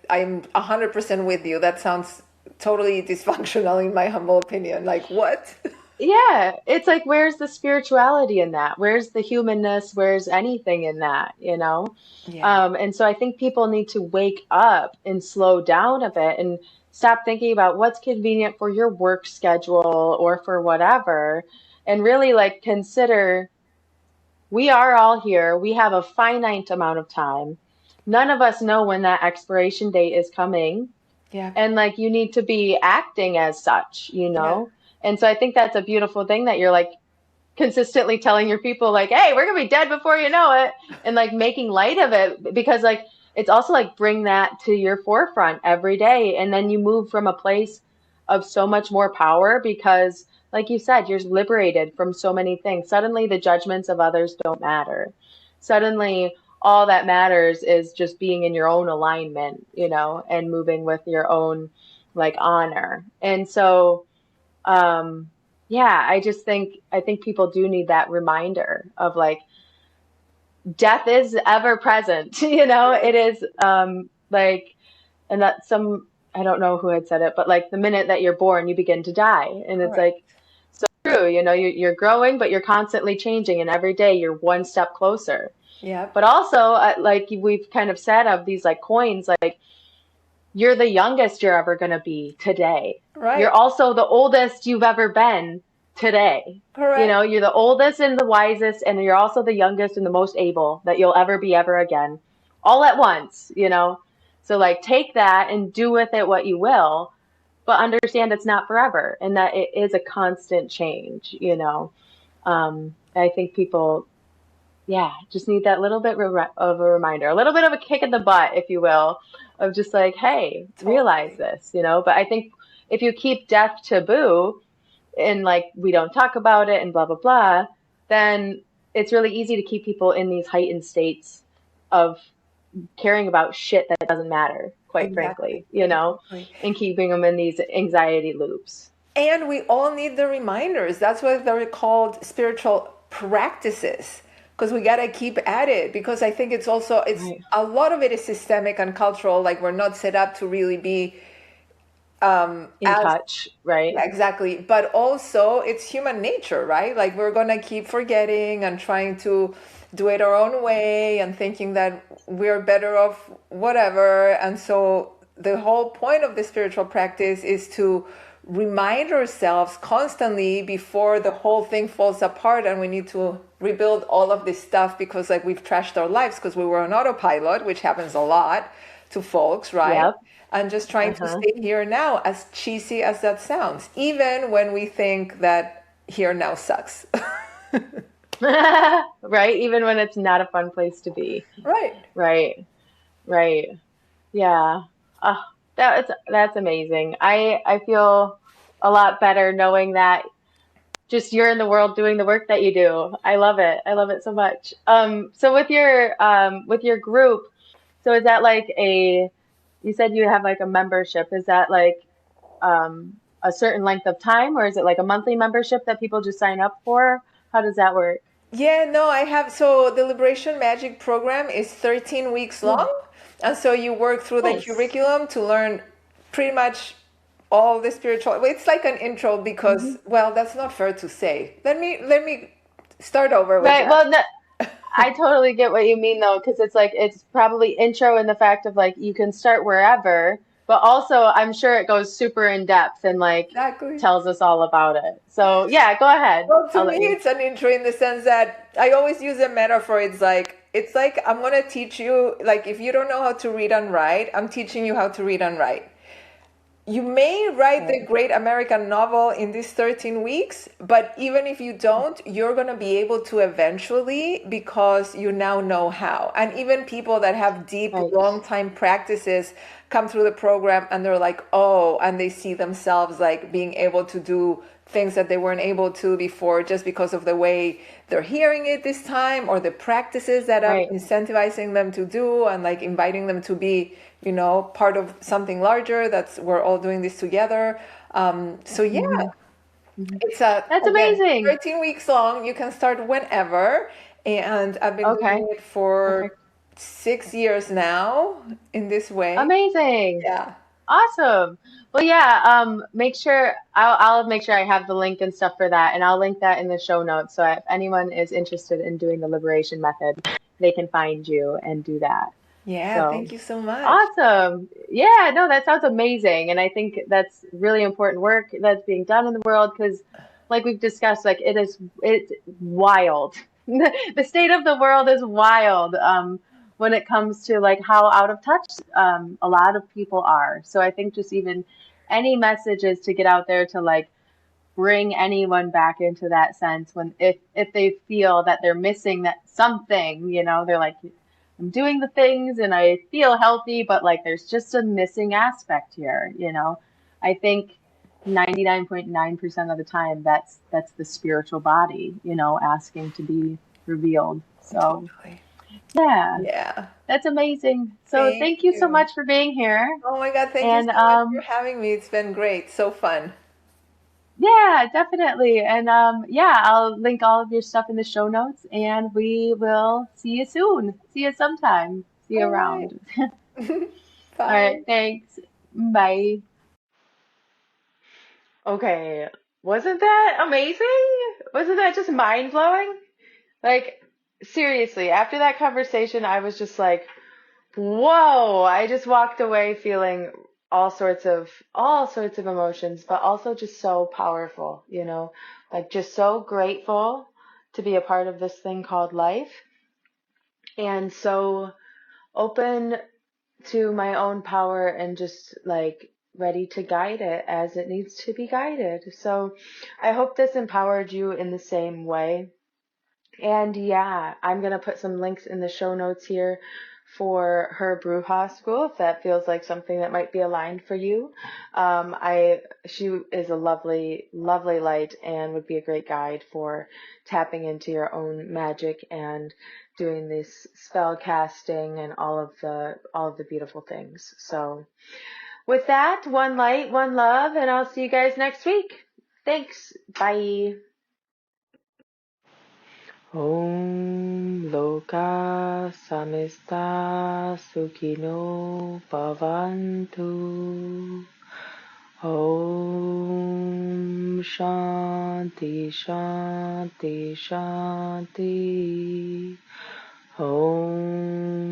Speaker 2: I'm 100% with you. That sounds totally dysfunctional in my humble opinion. Like what?
Speaker 1: Yeah, it's like, where's the spirituality in that? Where's the humanness? Where's anything in that?
Speaker 2: Yeah.
Speaker 1: And so I think people need to wake up and slow down a bit and stop thinking about what's convenient for your work schedule or for whatever, and really like consider, we are all here. We have a finite amount of time. None of us know when that expiration date is coming.
Speaker 2: Yeah.
Speaker 1: And like, you need to be acting as such, you
Speaker 2: Yeah.
Speaker 1: know? And so I think that's a beautiful thing, that you're like consistently telling your people like, hey, we're gonna be dead before you know it, and like making light of it, because like, it's also like, bring that to your forefront every day, and then you move from a place of so much more power, because like you said, you're liberated from so many things. Suddenly the judgments of others don't matter. Suddenly all that matters is just being in your own alignment, and moving with your own like honor. And so yeah, I think people do need that reminder of like, death is ever present.
Speaker 2: Right.
Speaker 1: It is like, and that some, I don't know who had said it, but like, the minute that you're born, you begin to die. And it's
Speaker 2: Correct.
Speaker 1: like, so true, you're growing, but you're constantly changing, and every day you're one step closer.
Speaker 2: Yep.
Speaker 1: But also, like we've kind of said, of these like coins, like, you're the youngest you're ever going to be today. You're
Speaker 2: Right.
Speaker 1: also the oldest you've ever been today.
Speaker 2: Correct.
Speaker 1: You're the oldest and the wisest, and you're also the youngest and the most able that you'll ever be ever again, all at once. So like, take that and do with it what you will, but understand it's not forever, and that it is a constant change. I think people, yeah, just need that little bit of a reminder, a little bit of a kick in the butt, if you will, of just like, hey, realize
Speaker 2: Totally.
Speaker 1: this. But I think if you keep death taboo, and like, we don't talk about it and blah, blah, blah, then it's really easy to keep people in these heightened states of caring about shit that doesn't matter, quite
Speaker 2: Exactly.
Speaker 1: frankly,
Speaker 2: Exactly.
Speaker 1: and keeping them in these anxiety loops.
Speaker 2: And we all need the reminders. That's why they're called spiritual practices. because we got to keep at it, because I think it's
Speaker 1: Right.
Speaker 2: a lot of it is systemic and cultural. Like we're not set up to really be
Speaker 1: In
Speaker 2: as
Speaker 1: touch, right?
Speaker 2: yeah, exactly. But also, it's human nature, right? Like we're gonna keep forgetting and trying to do it our own way and thinking that we're better off whatever. And so the whole point of the spiritual practice is to remind ourselves constantly before the whole thing falls apart and we need to rebuild all of this stuff because like we've trashed our lives because we were on autopilot, which happens a lot to folks, right?
Speaker 1: Yep.
Speaker 2: And just trying to
Speaker 1: Uh-huh.
Speaker 2: stay here now, as cheesy as that sounds, even when we think that here now sucks.
Speaker 1: Right? Even when it's not a fun place to be.
Speaker 2: Right.
Speaker 1: Right. Right. Yeah. Oh, that's amazing. I feel a lot better knowing that just you're in the world doing the work that you do. I love it. I love it so much. So with your group, so is that like you said you have like a membership. Is that like a certain length of time, or is it like a monthly membership that people just sign up for? How does that work?
Speaker 2: Yeah, no, I have. So the Liberation Magic program is 13 weeks
Speaker 1: Yeah.
Speaker 2: long. And so you work through the
Speaker 1: Nice.
Speaker 2: curriculum to learn pretty much all the spiritual. Well, it's like an intro
Speaker 1: Hmm.
Speaker 2: because, well, that's not fair to say. Let me start over with
Speaker 1: Right. Well, no,
Speaker 2: that.
Speaker 1: I totally get what you mean though, because it's like it's probably intro in the fact of like you can start wherever, but also I'm sure it goes super in depth and like
Speaker 2: Exactly.
Speaker 1: tells us all about it. So yeah, go ahead.
Speaker 2: Well, to
Speaker 1: I'll
Speaker 2: me,
Speaker 1: let you.
Speaker 2: it's an intro in the sense that I always use a metaphor. It's like I'm gonna teach you. Like if you don't know how to read and write, I'm teaching you how to read and write. You may write the
Speaker 1: Right.
Speaker 2: great American novel in these 13 weeks, but even if you don't, you're going to be able to eventually because you now know how. And even people that have deep,
Speaker 1: Right.
Speaker 2: long time practices come through the program and they're like, oh, and they see themselves like being able to do things that they weren't able to before just because of the way they're hearing it this time or the practices that I'm
Speaker 1: Right.
Speaker 2: incentivizing them to do and like inviting them to be part of something larger that's we're all doing this together. So yeah,
Speaker 1: Hmm. Hmm.
Speaker 2: it's a
Speaker 1: That's
Speaker 2: again
Speaker 1: amazing.
Speaker 2: 13 weeks long. You can start whenever, and I've been
Speaker 1: Okay.
Speaker 2: doing it for
Speaker 1: Perfect.
Speaker 2: 6 years now in this way.
Speaker 1: Amazing.
Speaker 2: Yeah.
Speaker 1: Awesome. Well, yeah, make sure I'll make sure I have the link and stuff for that, and I'll link that in the show notes. So if anyone is interested in doing the liberation method, they can find you and do that.
Speaker 2: Yeah,
Speaker 1: So
Speaker 2: thank you so much.
Speaker 1: awesome. Yeah, no, that sounds amazing. And I think that's really important work that's being done in the world because, like we've discussed, like it's wild. The state of the world is wild when it comes to like how out of touch a lot of people are. So I think just even any messages to get out there to like bring anyone back into that sense when if they feel that they're missing that something, they're like, I'm doing the things and I feel healthy, but like there's just a missing aspect here. I think 99.9% of the time that's the spiritual body, asking to be revealed. So
Speaker 2: Totally.
Speaker 1: yeah,
Speaker 2: Yeah.
Speaker 1: that's amazing. So
Speaker 2: Thank
Speaker 1: thank you so
Speaker 2: you.
Speaker 1: much for being here.
Speaker 2: Oh my God, thank you
Speaker 1: And
Speaker 2: so much for having me. It's been great. So fun.
Speaker 1: yeah, definitely. And yeah, I'll link all of your stuff in the show notes and we will see you soon. See you sometime. See you
Speaker 2: All right.
Speaker 1: around. All right,
Speaker 2: Bye.
Speaker 1: thanks. Bye. Okay, wasn't that amazing? Wasn't that just mind blowing? Like, seriously, after that conversation, I was just like, whoa, I just walked away feeling all sorts of emotions, but also just so powerful, like just so grateful to be a part of this thing called life and so open to my own power and just like ready to guide it as it needs to be guided. So I hope this empowered you in the same way. And yeah, I'm going to put some links in the show notes here for her Bruja School if that feels like something that might be aligned for you. She is a lovely, lovely light and would be a great guide for tapping into your own magic and doing this spell casting and all of the beautiful things. So with that, one light, one love, and I'll see you guys next week. Thanks. Bye. Om. loka samista sukhino bhavantu. Om Shanti Shanti Shanti. Om